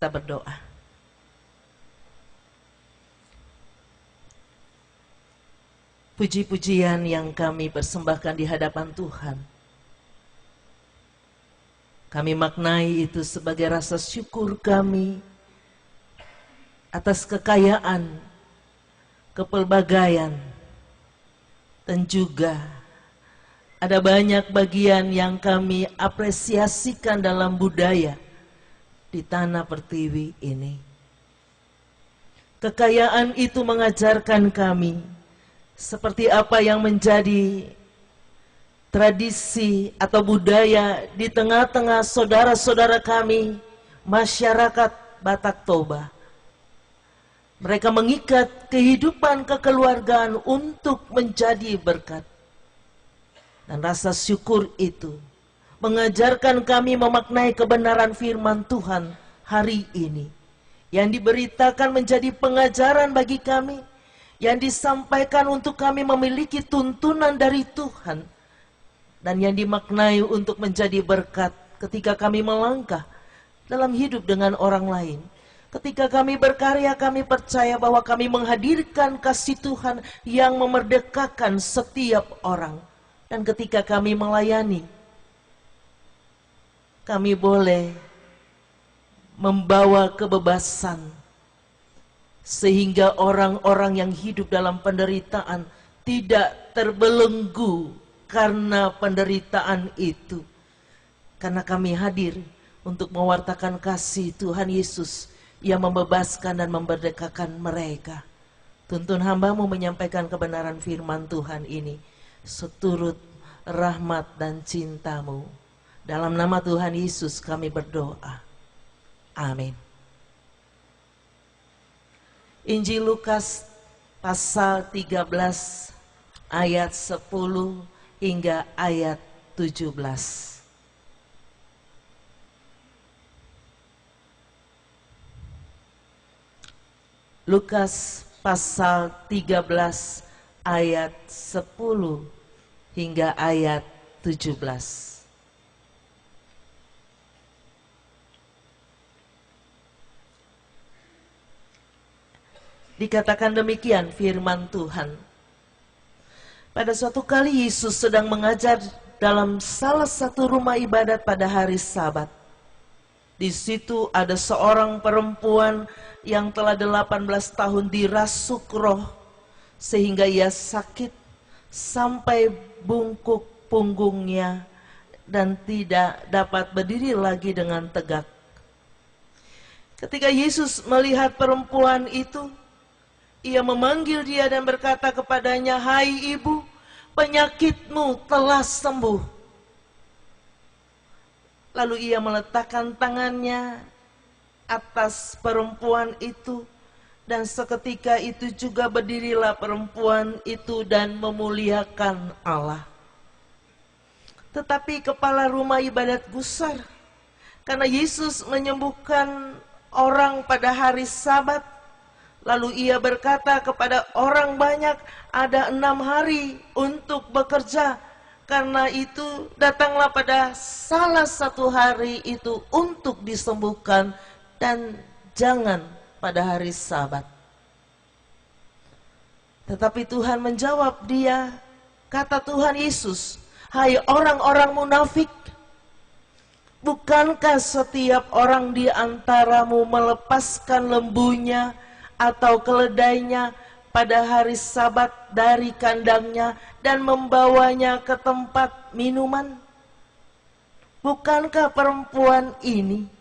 Kita berdoa. Puji-pujian yang kami persembahkan di hadapan Tuhan, kami maknai itu sebagai rasa syukur kami atas kekayaan, kepelbagaian, dan juga ada banyak bagian yang kami apresiasikan dalam budaya di tanah pertiwi ini. Kekayaan itu mengajarkan kami seperti apa yang menjadi tradisi atau budaya di tengah-tengah saudara-saudara kami, masyarakat Batak Toba. Mereka mengikat kehidupan kekeluargaan untuk menjadi berkat. Dan rasa syukur itu mengajarkan kami memaknai kebenaran firman Tuhan hari ini, yang diberitakan menjadi pengajaran bagi kami, yang disampaikan untuk kami memiliki tuntunan dari Tuhan, dan yang dimaknai untuk menjadi berkat ketika kami melangkah dalam hidup dengan orang lain. Ketika kami berkarya, kami percaya bahwa kami menghadirkan kasih Tuhan yang memerdekakan setiap orang. Dan ketika kami melayani, kami boleh membawa kebebasan, sehingga orang-orang yang hidup dalam penderitaan tidak terbelenggu karena penderitaan itu. Karena kami hadir untuk mewartakan kasih Tuhan Yesus yang membebaskan dan memerdekakan mereka. Tuntun hamba-Mu menyampaikan kebenaran firman Tuhan ini seturut rahmat dan cinta-Mu. Dalam nama Tuhan Yesus kami berdoa. Amin. Injil Lukas pasal 13 ayat 10 hingga ayat 17. Lukas pasal 13 ayat 10 hingga ayat 17. Dikatakan demikian firman Tuhan. Pada suatu kali Yesus sedang mengajar dalam salah satu rumah ibadat pada hari Sabat. Di situ ada seorang perempuan yang telah 18 tahun dirasuk roh, sehingga ia sakit sampai bungkuk punggungnya dan tidak dapat berdiri lagi dengan tegak. Ketika Yesus melihat perempuan itu, ia memanggil dia dan berkata kepadanya, "Hai ibu, penyakitmu telah sembuh." Lalu ia meletakkan tangannya atas perempuan itu, dan seketika itu juga berdirilah perempuan itu dan memuliakan Allah. Tetapi kepala rumah ibadat gusar karena Yesus menyembuhkan orang pada hari Sabat. Lalu ia berkata kepada orang banyak, "Ada 6 hari untuk bekerja. Karena itu datanglah pada salah satu hari itu untuk disembuhkan, dan jangan pada hari Sabat." Tetapi Tuhan menjawab dia, kata Tuhan Yesus, "Hai orang-orang munafik, bukankah setiap orang di antaramu melepaskan lembunya atau keledainya pada hari Sabat dari kandangnya dan membawanya ke tempat minuman? Bukankah perempuan ini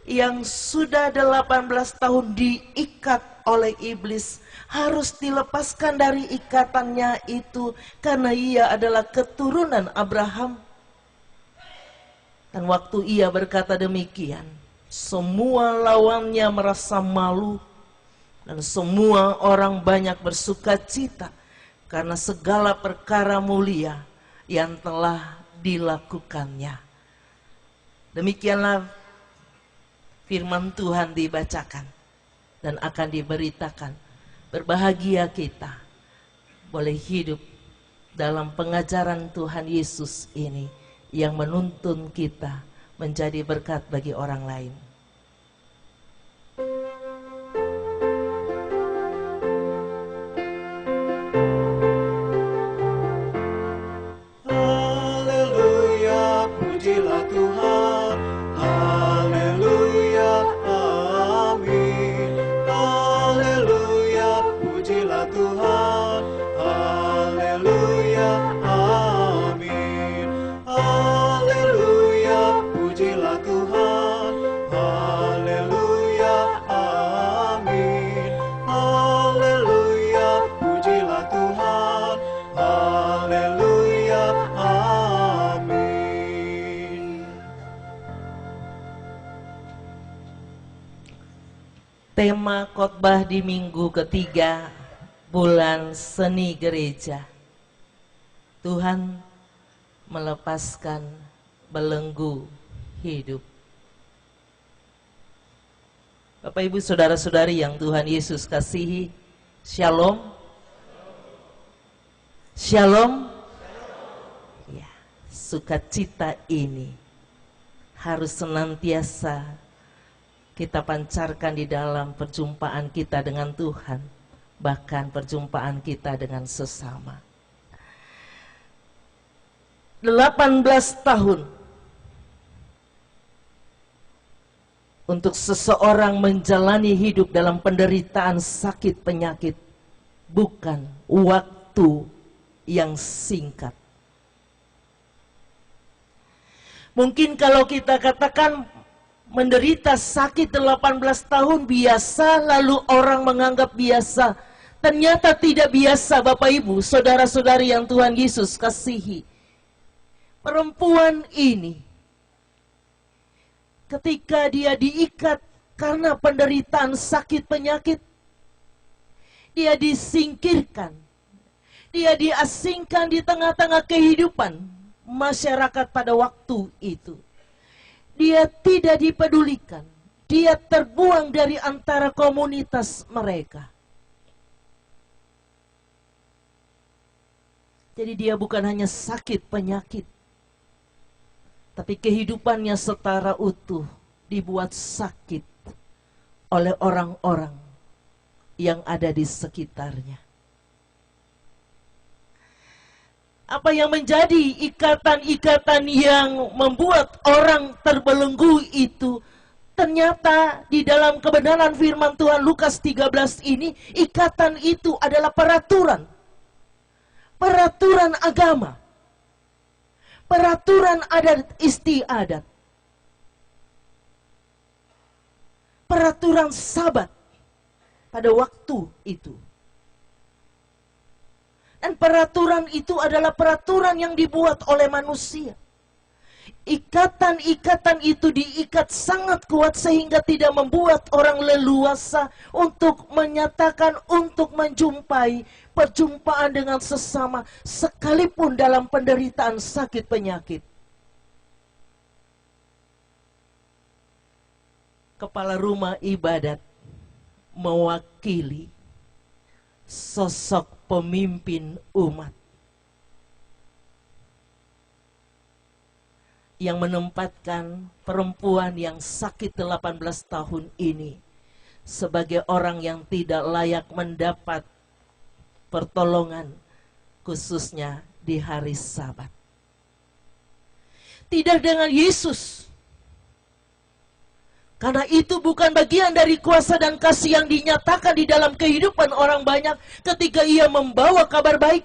yang sudah 18 tahun diikat oleh iblis harus dilepaskan dari ikatannya itu karena ia adalah keturunan Abraham?" Dan waktu ia berkata demikian, semua lawannya merasa malu, dan semua orang banyak bersuka cita karena segala perkara mulia yang telah dilakukannya. Demikianlah firman Tuhan dibacakan dan akan diberitakan. Berbahagia kita boleh hidup dalam pengajaran Tuhan Yesus ini yang menuntun kita menjadi berkat bagi orang lain. Tema khotbah di minggu ketiga bulan seni gereja. Tuhan melepaskan belenggu hidup. Bapak Ibu saudara-saudari yang Tuhan Yesus kasihi, Shalom. Shalom. Ya, sukacita ini harus senantiasa kita pancarkan di dalam perjumpaan kita dengan Tuhan, bahkan perjumpaan kita dengan sesama. 18 tahun untuk seseorang menjalani hidup dalam penderitaan sakit penyakit bukan waktu yang singkat. Mungkin kalau kita katakan menderita sakit 18 tahun biasa, lalu orang menganggap biasa. Ternyata tidak biasa, Bapak Ibu, saudara-saudari yang Tuhan Yesus kasihi. Perempuan ini, ketika dia diikat karena penderitaan sakit penyakit, dia disingkirkan, dia diasingkan di tengah-tengah kehidupan masyarakat pada waktu itu. Dia tidak dipedulikan. Dia terbuang dari antara komunitas mereka. Jadi dia bukan hanya sakit penyakit, tapi kehidupannya setara utuh dibuat sakit oleh orang-orang yang ada di sekitarnya. Apa yang menjadi ikatan-ikatan yang membuat orang terbelenggu itu, ternyata di dalam kebenaran firman Tuhan Lukas 13 ini, ikatan itu adalah peraturan. Peraturan agama. Peraturan adat istiadat. Peraturan sabat pada waktu itu. Dan peraturan itu adalah peraturan yang dibuat oleh manusia. Ikatan-ikatan itu diikat sangat kuat sehingga tidak membuat orang leluasa untuk menyatakan, untuk menjumpai perjumpaan dengan sesama, sekalipun dalam penderitaan sakit penyakit. Kepala rumah ibadat mewakili sosok pemimpin umat yang menempatkan perempuan yang sakit 18 tahun ini sebagai orang yang tidak layak mendapat pertolongan, khususnya di hari Sabat. Tidak dengan Yesus, karena itu bukan bagian dari kuasa dan kasih yang dinyatakan di dalam kehidupan orang banyak ketika ia membawa kabar baik.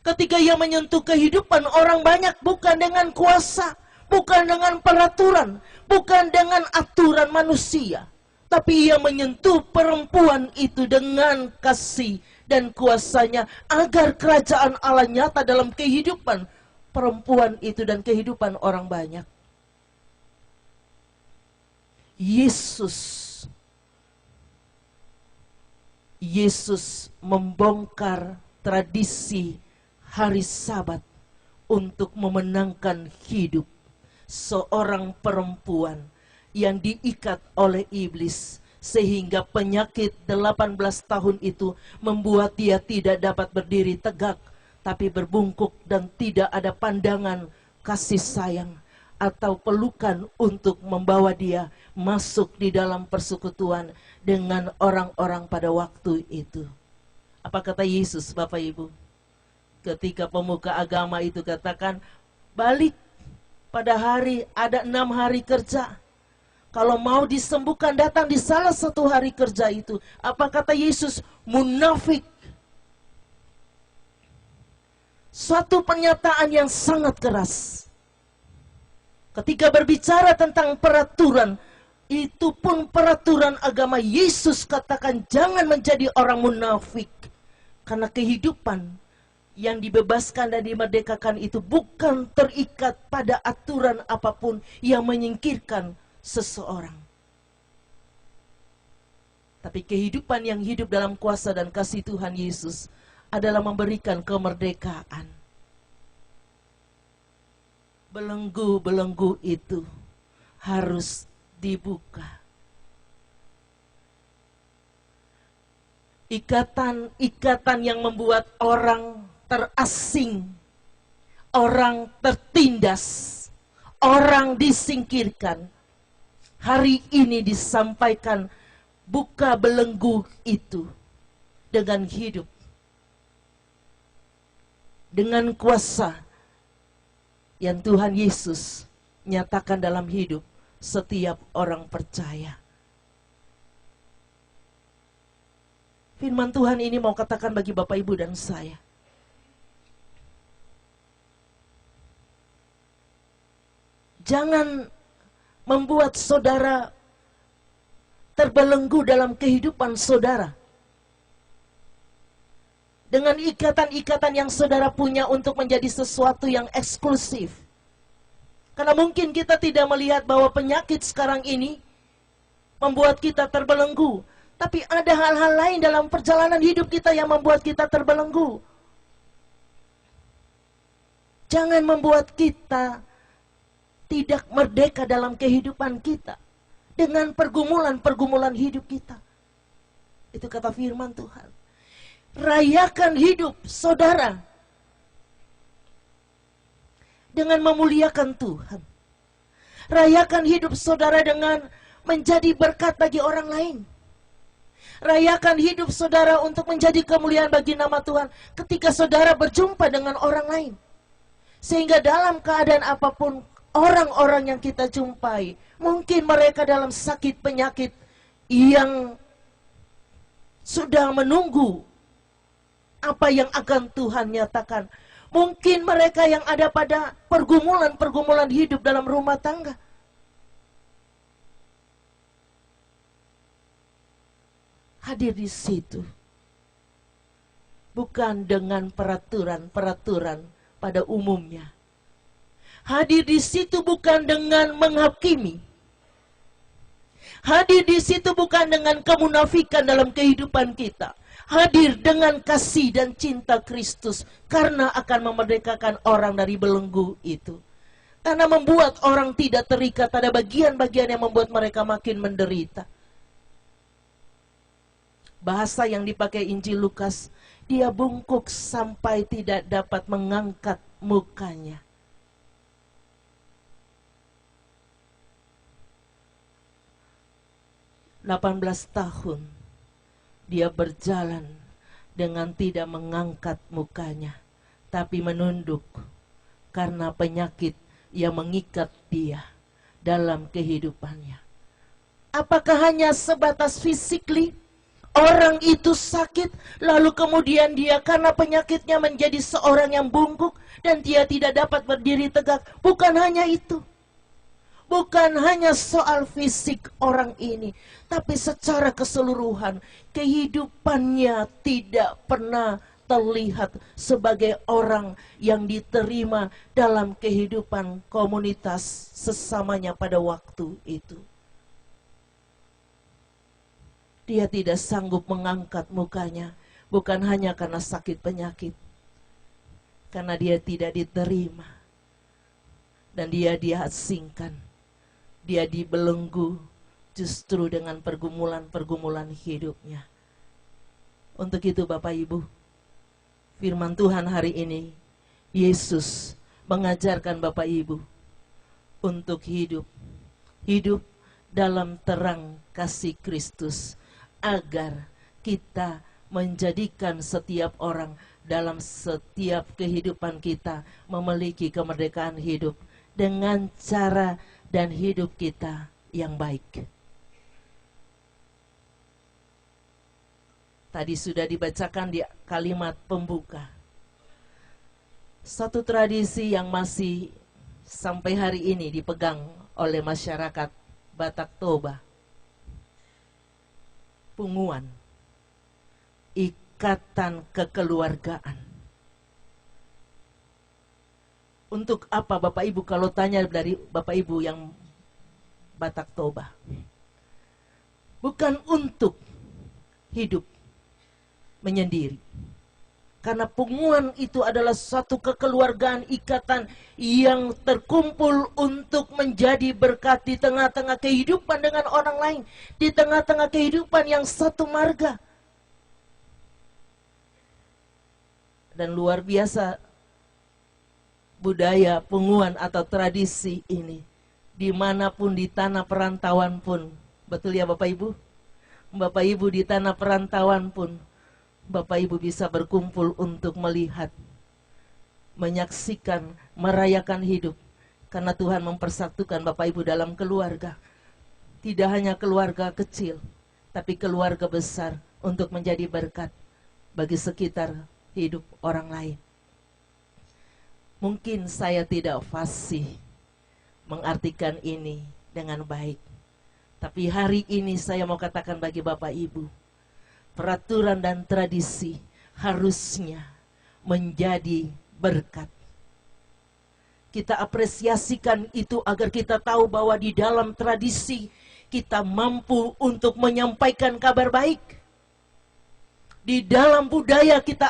Ketika ia menyentuh kehidupan orang banyak bukan dengan kuasa, bukan dengan peraturan, bukan dengan aturan manusia. Tapi ia menyentuh perempuan itu dengan kasih dan kuasanya agar kerajaan Allah nyata dalam kehidupan perempuan itu dan kehidupan orang banyak. Yesus membongkar tradisi hari Sabat untuk memenangkan hidup seorang perempuan yang diikat oleh iblis sehingga penyakit 18 tahun itu membuat dia tidak dapat berdiri tegak, tapi berbungkuk dan tidak ada pandangan kasih sayang atau pelukan untuk membawa dia masuk di dalam persekutuan dengan orang-orang pada waktu itu. Apa kata Yesus, Bapak Ibu? Ketika pemuka agama itu katakan, balik pada hari, ada 6 hari kerja. Kalau mau disembuhkan datang di salah satu hari kerja itu. Apa kata Yesus? Munafik. Suatu pernyataan yang sangat keras. Ketika berbicara tentang peraturan, itu pun peraturan agama, Yesus katakan jangan menjadi orang munafik. Karena kehidupan yang dibebaskan dan dimerdekakan itu bukan terikat pada aturan apapun yang menyingkirkan seseorang. Tapi kehidupan yang hidup dalam kuasa dan kasih Tuhan Yesus adalah memberikan kemerdekaan. Belenggu-belenggu itu harus dibuka. Ikatan-ikatan yang membuat orang terasing, orang tertindas, orang disingkirkan, hari ini disampaikan, buka belenggu itu dengan hidup, dengan kuasa yang Tuhan Yesus nyatakan dalam hidup setiap orang percaya. Firman Tuhan ini mau katakan bagi Bapak Ibu dan saya, jangan membuat saudara terbelenggu dalam kehidupan saudara dengan ikatan-ikatan yang saudara punya untuk menjadi sesuatu yang eksklusif. Karena mungkin kita tidak melihat bahwa penyakit sekarang ini membuat kita terbelenggu, tapi ada hal-hal lain dalam perjalanan hidup kita yang membuat kita terbelenggu. Jangan membuat kita tidak merdeka dalam kehidupan kita dengan pergumulan-pergumulan hidup kita. Itu kata firman Tuhan. Rayakan hidup saudara dengan memuliakan Tuhan. Rayakan hidup saudara dengan menjadi berkat bagi orang lain. Rayakan hidup saudara untuk menjadi kemuliaan bagi nama Tuhan ketika saudara berjumpa dengan orang lain. Sehingga dalam keadaan apapun orang-orang yang kita jumpai, mungkin mereka dalam sakit penyakit yang sudah menunggu apa yang akan Tuhan nyatakan. Mungkin mereka yang ada pada pergumulan-pergumulan hidup dalam rumah tangga. Hadir di situ bukan dengan peraturan-peraturan pada umumnya. Hadir di situ bukan dengan menghakimi. Hadir di situ bukan dengan kemunafikan dalam kehidupan kita. Hadir dengan kasih dan cinta Kristus karena akan memerdekakan orang dari belenggu itu. Karena membuat orang tidak terikat pada bagian-bagian yang membuat mereka makin menderita. Bahasa yang dipakai Injil Lukas, dia bungkuk sampai tidak dapat mengangkat mukanya. "18 tahun dia berjalan dengan tidak mengangkat mukanya, tapi menunduk karena penyakit yang mengikat dia dalam kehidupannya." Apakah hanya sebatas physically? Orang itu sakit, lalu kemudian dia karena penyakitnya menjadi seorang yang bungkuk dan dia tidak dapat berdiri tegak. Bukan hanya itu. Bukan hanya soal fisik orang ini, tapi secara keseluruhan kehidupannya tidak pernah terlihat sebagai orang yang diterima dalam kehidupan komunitas sesamanya pada waktu itu. Dia tidak sanggup mengangkat mukanya, bukan hanya karena sakit penyakit, karena dia tidak diterima, dan dia diasingkan, dia dibelenggu justru dengan pergumulan-pergumulan hidupnya. Untuk itu Bapak Ibu, firman Tuhan hari ini, Yesus mengajarkan Bapak Ibu untuk hidup dalam terang kasih Kristus, agar kita menjadikan setiap orang dalam setiap kehidupan kita memiliki kemerdekaan hidup dengan cara dan hidup kita yang baik. Tadi sudah dibacakan di kalimat pembuka. Satu tradisi yang masih sampai hari ini dipegang oleh masyarakat Batak Toba. Punguan, ikatan kekeluargaan. Untuk apa Bapak Ibu kalau tanya dari Bapak Ibu yang Batak Toba? Bukan untuk hidup menyendiri. Karena punguan itu adalah suatu kekeluargaan, ikatan yang terkumpul untuk menjadi berkat di tengah-tengah kehidupan dengan orang lain, di tengah-tengah kehidupan yang satu marga. Dan luar biasa budaya punguan atau tradisi ini, dimanapun di tanah perantauan pun, betul ya Bapak Ibu? Bapak Ibu di tanah perantauan pun, Bapak Ibu bisa berkumpul untuk melihat, menyaksikan, merayakan hidup. Karena Tuhan mempersatukan Bapak Ibu dalam keluarga. Tidak hanya keluarga kecil, tapi keluarga besar untuk menjadi berkat bagi sekitar hidup orang lain. Mungkin saya tidak fasih mengartikan ini dengan baik. Tapi hari ini saya mau katakan bagi Bapak Ibu, peraturan dan tradisi harusnya menjadi berkat. Kita apresiasikan itu agar kita tahu bahwa di dalam tradisi kita mampu untuk menyampaikan kabar baik. Di dalam budaya kita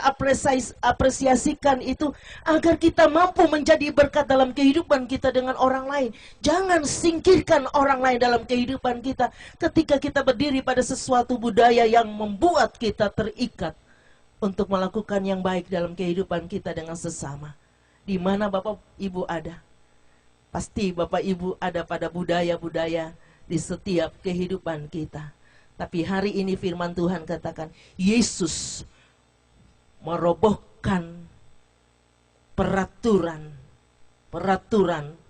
apresiasikan itu agar kita mampu menjadi berkat dalam kehidupan kita dengan orang lain. Jangan singkirkan orang lain dalam kehidupan kita ketika kita berdiri pada sesuatu budaya yang membuat kita terikat untuk melakukan yang baik dalam kehidupan kita dengan sesama. Di mana Bapak Ibu ada? Pasti Bapak Ibu ada pada budaya-budaya di setiap kehidupan kita. Tapi hari ini firman Tuhan katakan, Yesus merobohkan peraturan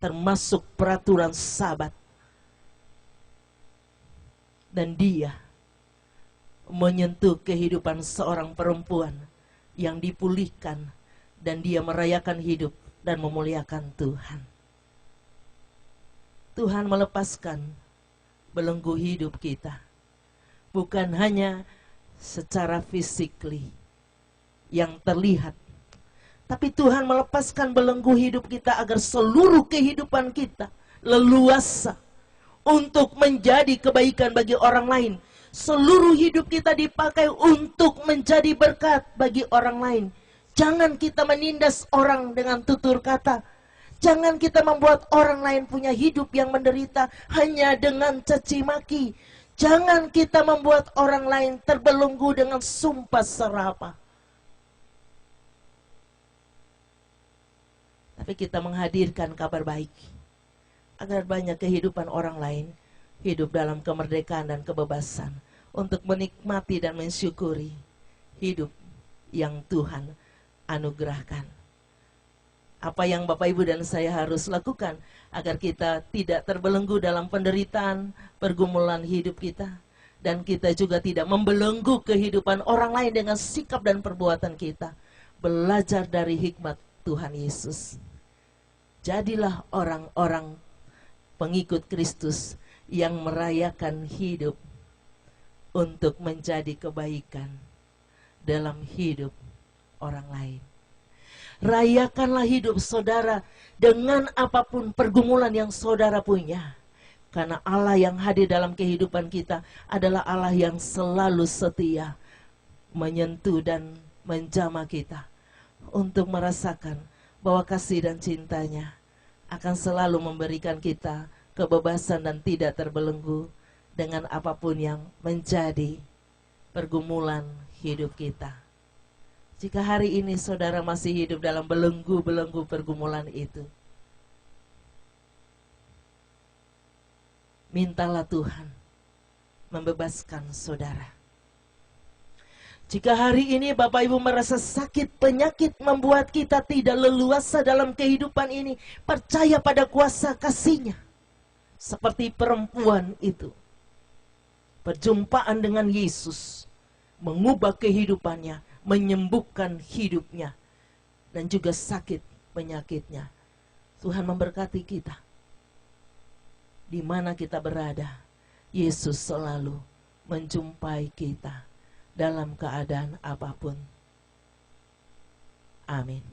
termasuk peraturan Sabat. Dan dia menyentuh kehidupan seorang perempuan yang dipulihkan, dan dia merayakan hidup dan memuliakan Tuhan. Tuhan melepaskan belenggu hidup kita. Bukan hanya secara fisikly yang terlihat, tapi Tuhan melepaskan belenggu hidup kita agar seluruh kehidupan kita leluasa untuk menjadi kebaikan bagi orang lain. Seluruh hidup kita dipakai untuk menjadi berkat bagi orang lain. Jangan kita menindas orang dengan tutur kata. Jangan kita membuat orang lain punya hidup yang menderita hanya dengan caci maki. Jangan kita membuat orang lain terbelenggu dengan sumpah serapah. Tapi kita menghadirkan kabar baik agar banyak kehidupan orang lain hidup dalam kemerdekaan dan kebebasan untuk menikmati dan mensyukuri hidup yang Tuhan anugerahkan. Apa yang Bapak Ibu dan saya harus lakukan agar kita tidak terbelenggu dalam penderitaan, pergumulan hidup kita, dan kita juga tidak membelenggu kehidupan orang lain dengan sikap dan perbuatan kita. Belajar dari hikmat Tuhan Yesus. Jadilah orang-orang pengikut Kristus yang merayakan hidup untuk menjadi kebaikan dalam hidup orang lain. Rayakanlah hidup saudara dengan apapun pergumulan yang saudara punya. Karena Allah yang hadir dalam kehidupan kita adalah Allah yang selalu setia, menyentuh dan menjamah kita untuk merasakan bahwa kasih dan cintanya akan selalu memberikan kita kebebasan dan tidak terbelenggu dengan apapun yang menjadi pergumulan hidup kita. Jika hari ini saudara masih hidup dalam belenggu-belenggu pergumulan itu, mintalah Tuhan membebaskan saudara. Jika hari ini Bapak Ibu merasa sakit, penyakit membuat kita tidak leluasa dalam kehidupan ini, percaya pada kuasa kasih-Nya. Seperti perempuan itu, perjumpaan dengan Yesus mengubah kehidupannya, menyembuhkan hidupnya, dan juga sakit penyakitnya. Tuhan memberkati kita. Di mana kita berada, Yesus selalu menjumpai kita dalam keadaan apapun. Amin.